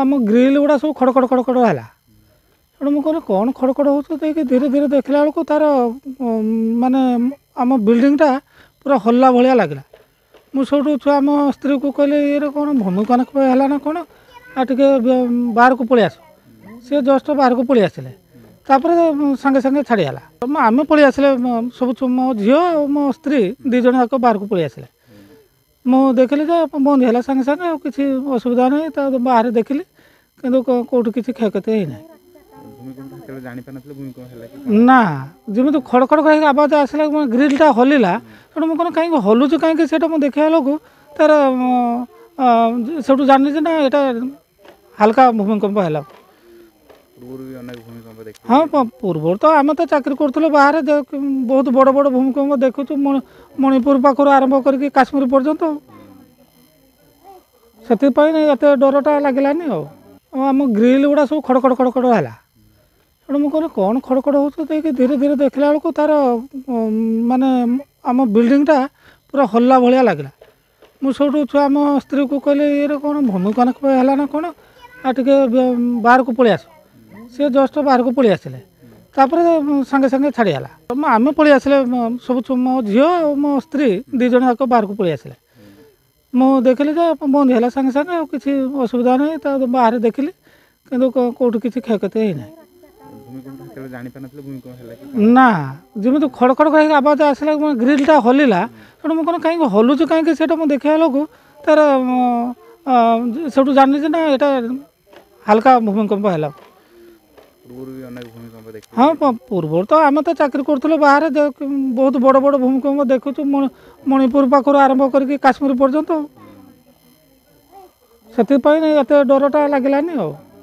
आम ग्रिल गुड़ा सब खड़खड़ खड़खड़ है तेणु मुझे कौन खड़खड़ हो धीरे धीरे देखला बेलू तार माने आम बिल्डिंगटा पूरा हल्ला भाया लगे मुझे छुआ आम स्त्री को कहले ये कौन भूमिकंप है ना कौन आटे बाहर को पलि आस सी जस्ट बाहर को पलि आसिले सागे सागे छाड़ीगला आम पलि आसिले सब मो झी और मो स्त्री दिज जाक बाहर को पलि आसिले मु देखिली बंद है सागे सागे किसी असुविधा नहीं बाहर देखिली कि कौट किसी क्षयक्षति होना ना जमी खड़खड़ कहीं आवाज आसला ग्रिलटा हल्ला तेणु मुझे कहीं हलुच कहीं मुझे देखा बेलू तार से जानी ना यहाँ हाल्का भूमिकंप है हाँ पूर्व तो आम तो चाकरी करूँ बाहर बहुत बड़ बड़ भूमिकंप देखु मणिपुर पाखर आरंभ करके काश्मीर पर्यंत से एत डरटा लगलानी आम ग्रिल गुड़ा सब खड़खड़ खड़खड़ है तेणु मुझे कौन खड़खड़ हो धीरे धीरे देखला बेलू तार माने आम बिल्डिंगटा पूरा हल्ला भाया लगे मुझे छुआ आम स्त्री को कहले ये कौन भूमिकंप है ना कौन आटे बाहर को पलि आस सी जस्ट बाहर को पलि आसिले सागे सागे छाड़ीगला आम पलि आसिले सब मो झी और मो स्त्री दिज जाक बाहर को पलि आसिले मु देखिली बंद है सागे सागे किसी असुविधा नहीं बाहर देखिली कि कौट किसी क्षयक्षति होना ना जमी खड़खड़ कहीं आवाज आसला ग्रिलटा हल्ला तेणु मुझे कहीं हलुच कहीं मुझे देखा बेलू तार से जानी ना यहाँ हाल्का भूमिकंप है हाँ पूर्व तो आम तो चाकरी करूँ बाहर बहुत बड़ बड़ भूमिकंप देखु मणिपुर पाखर आरंभ करके काश्मीर पर्यंत से एत डरटा लगलानी